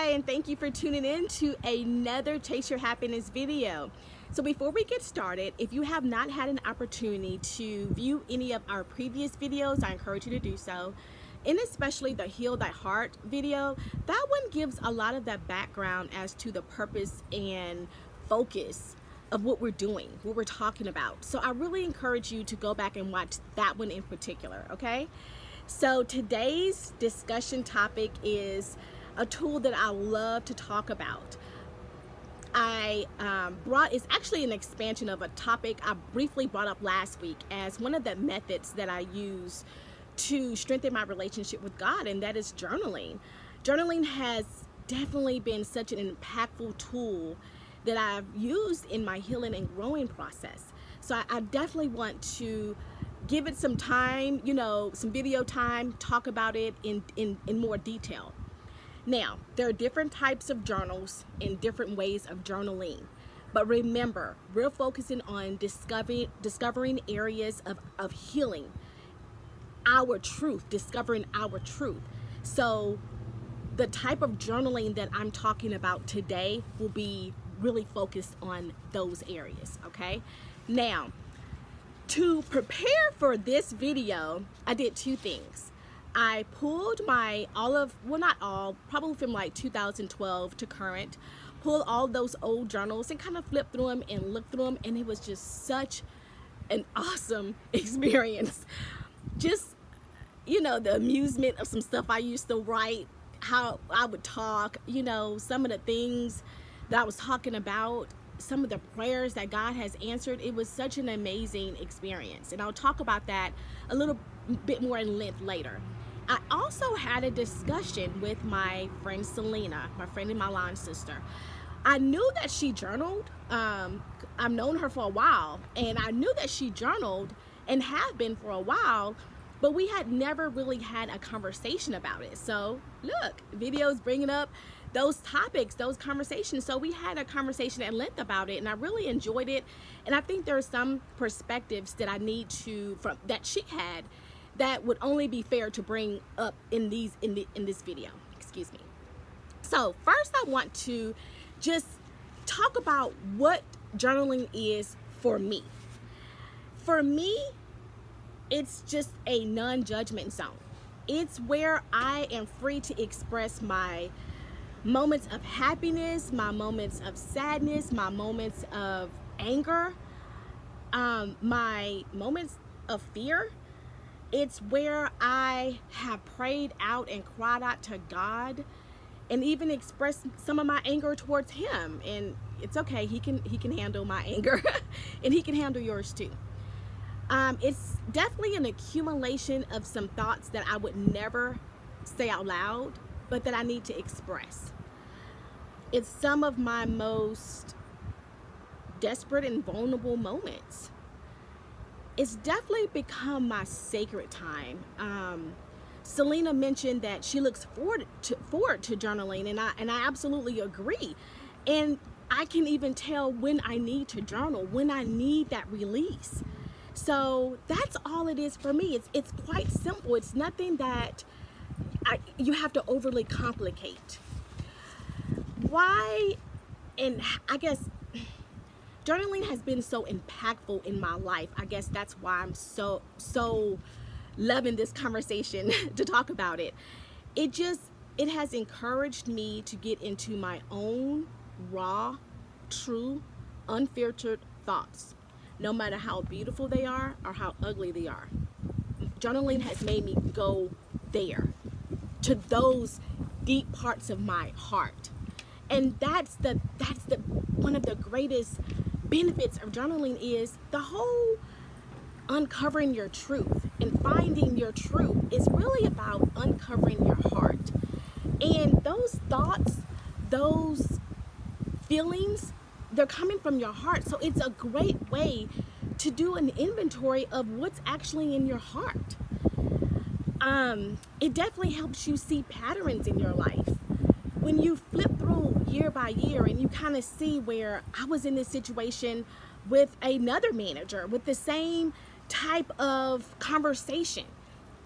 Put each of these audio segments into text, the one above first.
Hi, and thank you for tuning in to another Chase Your Happiness video. So before we get started, if you have not had an opportunity to view any of our previous videos, I encourage you to do so. And especially the Heal Thy Heart video, that one gives a lot of that background as to the purpose and focus of what we're doing, what we're talking about. So I really encourage you to go back and watch that one in particular, okay? So today's discussion topic is a tool that I love to talk about. It's actually an expansion of a topic I briefly brought up last week as one of the methods that I use to strengthen my relationship with God, and that is journaling. Journaling has definitely been such an impactful tool that I've used in my healing and growing process. So I definitely want to give it some time, some video time, talk about it in more detail. Now, there are different types of journals and different ways of journaling. But remember, we're focusing on discovering areas of healing, our truth, discovering our truth. So the type of journaling that I'm talking about today will be really focused on those areas, okay? Now, to prepare for this video, I did two things. I pulled my probably from like 2012 to current, pulled all those old journals and kind of flipped through them and looked through them, and it was just such an awesome experience. Just, the amusement of some stuff I used to write, how I would talk, some of the things that I was talking about, some of the prayers that God has answered. It was such an amazing experience, and I'll talk about that a little bit more in length later. I also had a discussion with my friend Selena, my friend and my line sister. I knew that she journaled. I've known her for a while, and I knew that she journaled and have been for a while, but we had never really had a conversation about it. So look, videos bringing up those topics, those conversations. So we had a conversation at length about it, and I really enjoyed it. And I think there are some perspectives that I need that she had that would only be fair to bring up in this video. Excuse me. So first, I want to just talk about what journaling is for me. For me, it's just a non-judgment zone. It's where I am free to express my moments of happiness, my moments of sadness, my moments of anger, my moments of fear. It's where I have prayed out and cried out to God, and even expressed some of my anger towards Him. And it's okay. He can handle my anger, and He can handle yours too. It's definitely an accumulation of some thoughts that I would never say out loud, but that I need to express. It's some of my most desperate and vulnerable moments. It's definitely become my sacred time. Selena mentioned that she looks forward to journaling, and I absolutely agree. And I can even tell when I need to journal, when I need that release. So that's all it is for me. It's quite simple. It's nothing that you have to overly complicate. Why? And I guess journaling has been so impactful in my life. I guess that's why I'm so loving this conversation to talk about it. It has encouraged me to get into my own raw, true, unfiltered thoughts, no matter how beautiful they are or how ugly they are. Journaling has made me go there, to those deep parts of my heart. And that's one of the greatest benefits of journaling is the whole uncovering your truth and finding your truth is really about uncovering your heart. And those thoughts, those feelings, they're coming from your heart. So it's a great way to do an inventory of what's actually in your heart. It definitely helps you see patterns in your life. When you flip through year by year and you kind of see where I was in this situation with another manager with the same type of conversation.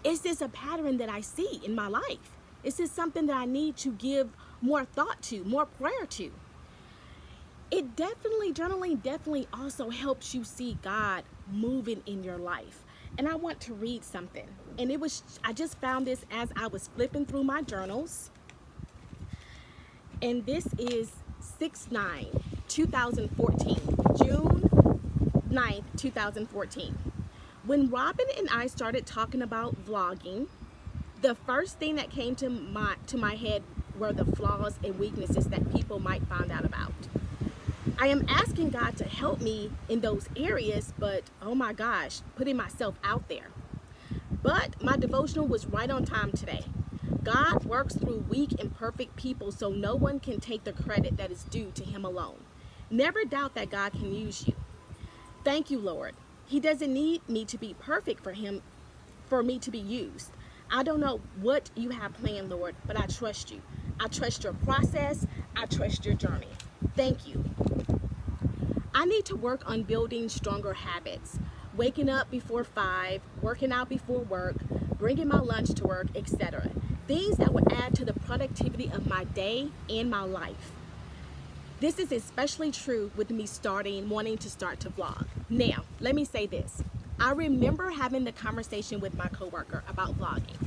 Is this a pattern that I see in my life? Is this something that I need to give more thought to, more prayer to. Journaling definitely also helps you see God moving in your life. And I want to read something. And I just found this as I was flipping through my journals. And this is 6/9/2014, June 9th, 2014. When Robin and I started talking about vlogging, the first thing that came to my head were the flaws and weaknesses that people might find out about. I am asking God to help me in those areas, but oh my gosh, putting myself out there. But my devotional was right on time today. God works through weak, imperfect people, so no one can take the credit that is due to Him alone. Never doubt that God can use you. Thank you, Lord. He doesn't need me to be perfect for me to be used. I don't know what you have planned, Lord, but I trust you. I trust your process. I trust your journey. Thank you. I need to work on building stronger habits. Waking up before 5, working out before work, bringing my lunch to work, etc. Things that would add to the productivity of my day and my life. This is especially true with me wanting to start to vlog. Now, let me say this. I remember having the conversation with my coworker about vlogging.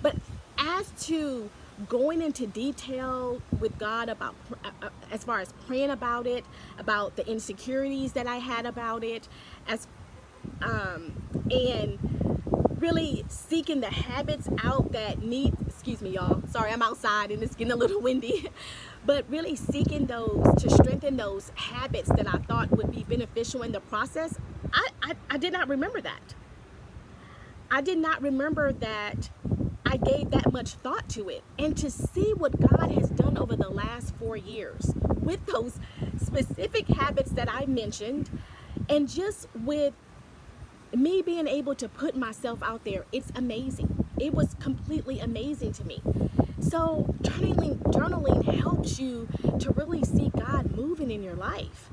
But as to going into detail with God about, as far as praying about it, about the insecurities that I had about it, and really seeking the habits out that need, excuse me y'all, sorry I'm outside and it's getting a little windy, but really seeking those to strengthen those habits that I thought would be beneficial in the process, I did not remember that. I did not remember that I gave that much thought to it. And to see what God has done over the last 4 years with those specific habits that I mentioned, and just with me being able to put myself out there, it's amazing. It was completely amazing to me. So journaling helps you to really see God moving in your life.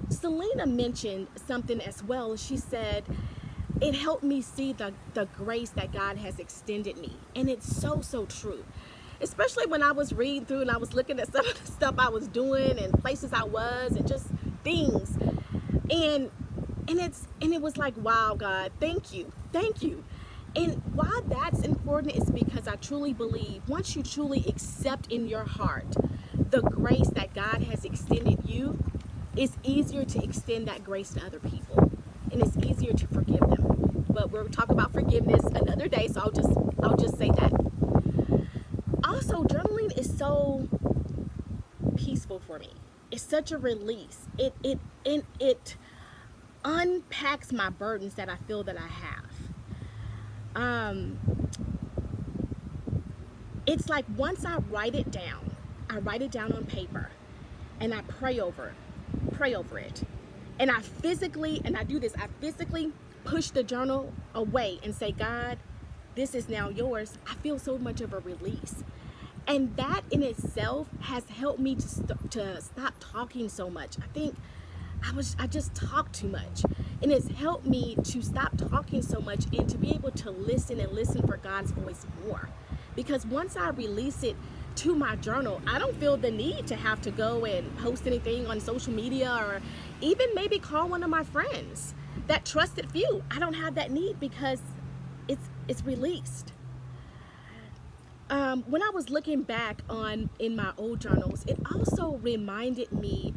Selena mentioned something as well. She said, it helped me see the grace that God has extended me. And it's so true. Especially when I was reading through and I was looking at some of the stuff I was doing and places I was and just things. And it was like, wow, God, thank you. And why that's important is because I truly believe once you truly accept in your heart the grace that God has extended you, it's easier to extend that grace to other people. And it's easier to forgive them. But we'll talk about forgiveness another day, so I'll just say that. Also, journaling is so peaceful for me. It's such a release. It unpacks my burdens that I feel that I have. It's like once I write it down on paper, and I pray over it. And I physically push the journal away and say, God, this is now yours. I feel so much of a release. And that in itself has helped me to stop talking so much. I think I just talk too much. And it's helped me to stop talking so much and to be able to listen for God's voice more. Because once I release it to my journal, I don't feel the need to have to go and post anything on social media or even maybe call one of my friends, that trusted few. I don't have that need because it's released. When I was looking back in my old journals, it also reminded me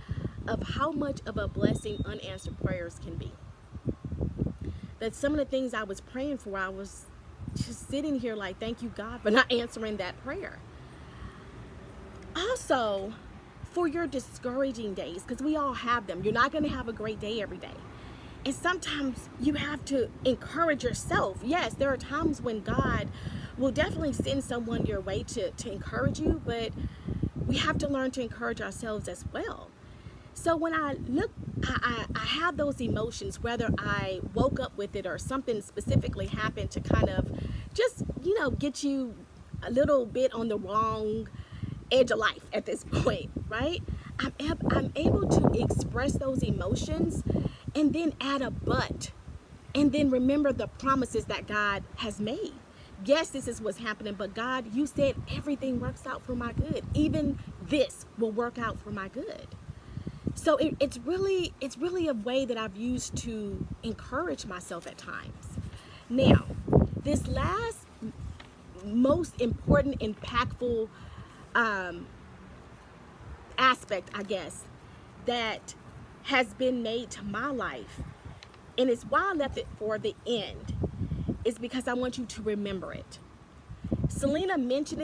of how much of a blessing unanswered prayers can be. That some of the things I was praying for, I was just sitting here like, thank you, God, for not answering that prayer. Also, for your discouraging days, because we all have them. You're not going to have a great day every day. And sometimes you have to encourage yourself. Yes, there are times when God will definitely send someone your way to encourage you, but we have to learn to encourage ourselves as well. So when I look, I have those emotions, whether I woke up with it or something specifically happened to kind of just, get you a little bit on the wrong edge of life at this point, right? I'm able to express those emotions and then add a but, and then remember the promises that God has made. Yes, this is what's happening, but God, you said everything works out for my good. Even this will work out for my good. So it's really a way that I've used to encourage myself at times. Now, this last most important, impactful aspect, I guess, that has been made to my life, and it's why I left it for the end, is because I want you to remember it. Selena mentioned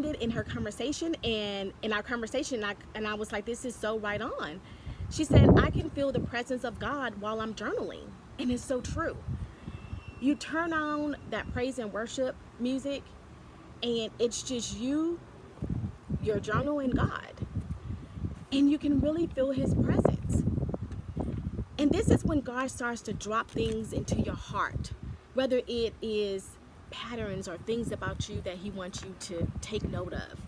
it in her conversation, and in our conversation, I was like, this is so right on. She said, I can feel the presence of God while I'm journaling. And it's so true. You turn on that praise and worship music, and it's just your journal, and God. And you can really feel his presence. And this is when God starts to drop things into your heart, whether it is patterns or things about you that he wants you to take note of,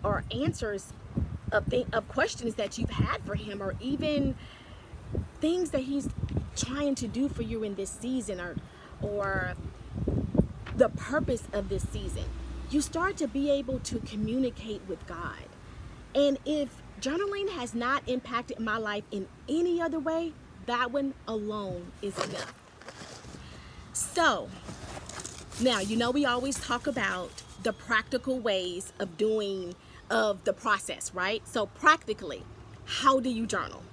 or answers of questions that you've had for him, or even things that he's trying to do for you in this season, or the purpose of this season. You start to be able to communicate with God. And if journaling has not impacted my life in any other way, that one alone is enough. So now, we always talk about the practical ways of the process, right? So practically, how do you journal?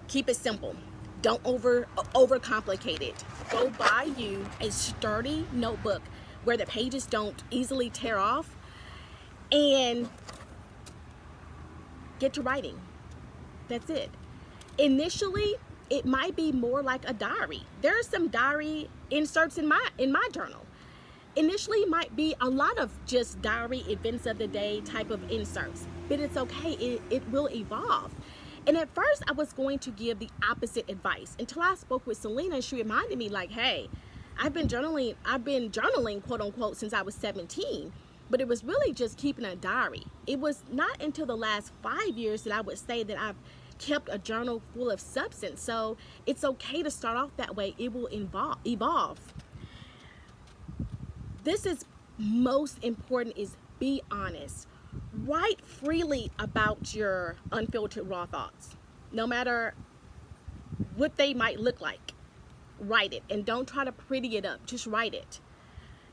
Keep it simple. Don't overcomplicate it. Go buy you a sturdy notebook where the pages don't easily tear off, and get to writing. That's it. Initially, it might be more like a diary. There are some diary inserts in my journal. Initially, it might be a lot of just diary events of the day type of inserts, but it's okay. It will evolve. And at first, I was going to give the opposite advice until I spoke with Selena, and she reminded me, like, hey, I've been journaling, quote unquote, since I was 17. But it was really just keeping a diary. It was not until the last 5 years that I would say that I've kept a journal full of substance. So it's okay to start off that way. It will evolve. This is most important, is be honest. Write freely about your unfiltered raw thoughts, no matter what they might look like. Write it, and don't try to pretty it up. Just write it.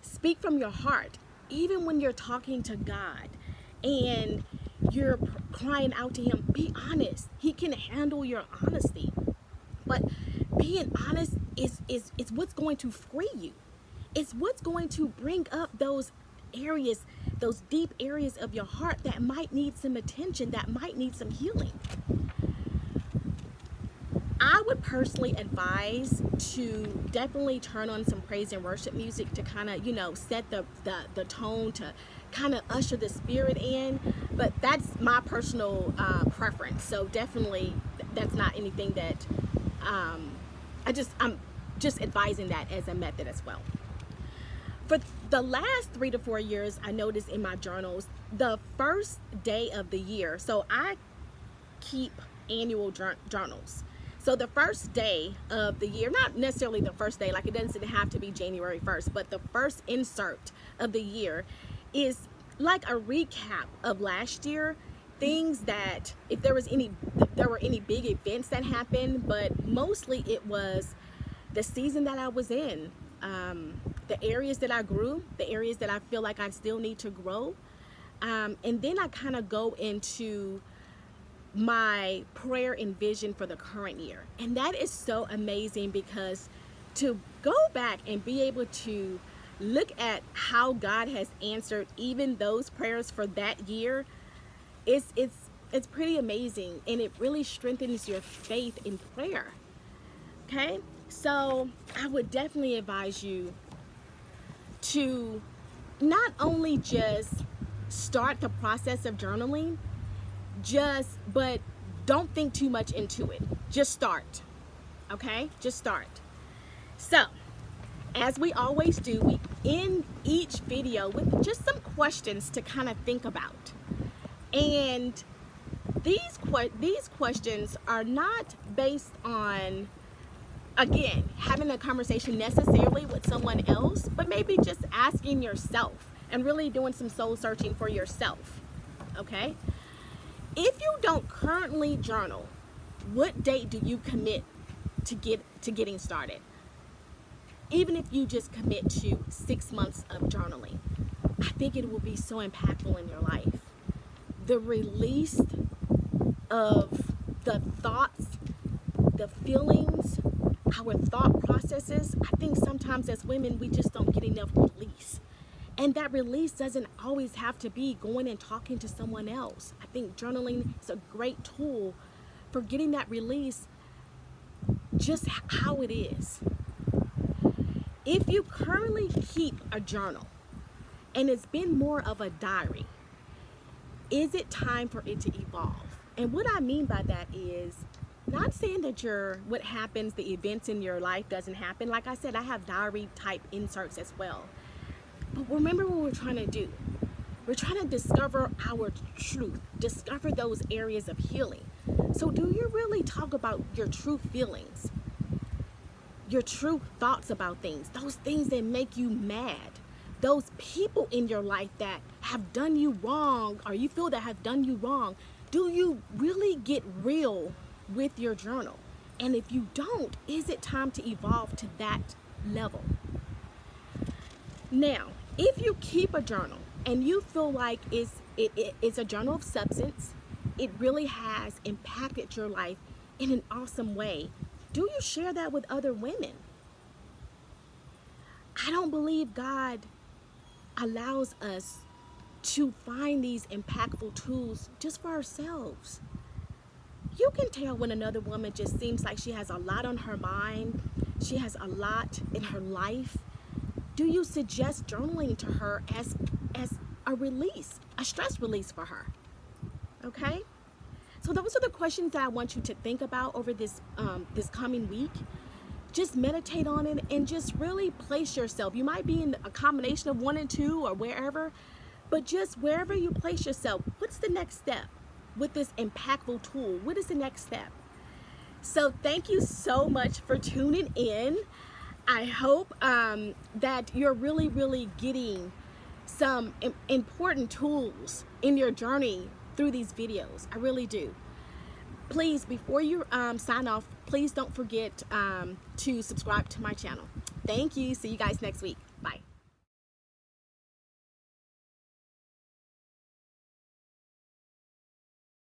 Speak from your heart. Even when you're talking to God and you're crying out to him, be honest. He can handle your honesty. But being honest is what's going to free you. It's what's going to bring up those areas, those deep areas of your heart that might need some attention, that might need some healing. I would personally advise to definitely turn on some praise and worship music to kind of, set the tone, to kind of usher the spirit in. But that's my personal preference. So definitely that's not anything that I'm just advising that as a method as well. For the last 3 to 4 years, I noticed in my journals, the first day of the year, so I keep annual journals. So the first day of the year, not necessarily the first day, like it doesn't have to be January 1st, but the first insert of the year is like a recap of last year, things that, if there were any big events that happened, but mostly it was the season that I was in, the areas that I grew, the areas that I feel like I still need to grow. And then I kind of go into my prayer and vision for the current year. And that is so amazing, because to go back and be able to look at how God has answered even those prayers for that year, it's pretty amazing, and it really strengthens your faith in prayer. Okay? So I would definitely advise you to not only just start the process of journaling, but don't think too much into it. Just start. Okay? Just start. So, as we always do, we end each video with just some questions to kind of think about. And these questions are not based on again, having a conversation necessarily with someone else, but maybe just asking yourself and really doing some soul searching for yourself. Okay? If you don't currently journal, what date do you commit to getting started? Even if you just commit to 6 months of journaling, I think it will be so impactful in your life. The release of the thoughts, the feelings, our thought processes. I think sometimes as women, we just don't get enough release. And that release doesn't always have to be going and talking to someone else. I think journaling is a great tool for getting that release just how it is. If you currently keep a journal and it's been more of a diary, is it time for it to evolve? And what I mean by that is not saying that what happens, the events in your life doesn't happen. Like I said, I have diary type inserts as well. But remember what we're trying to do. We're trying to discover our truth, discover those areas of healing. So do you really talk about your true feelings, your true thoughts about things, those things that make you mad, those people in your life that have done you wrong or you feel that have done you wrong? Do you really get real with your journal? And if you don't, is it time to evolve to that level? Now, if you keep a journal and you feel like it's a journal of substance, it really has impacted your life in an awesome way, do you share that with other women? I don't believe God allows us to find these impactful tools just for ourselves. You can tell when another woman just seems like she has a lot on her mind, she has a lot in her life. Do you suggest journaling to her as a release, a stress release for her? Okay? So those are the questions that I want you to think about over this coming week. Just meditate on it and just really place yourself. You might be in a combination of 1 and 2 or wherever, but just wherever you place yourself, what's the next step with this impactful tool? What is the next step? So thank you so much for tuning in. I hope that you're really, really getting some important tools in your journey through these videos. I really do. Please, before you sign off, please don't forget to subscribe to my channel. Thank you. See you guys next week.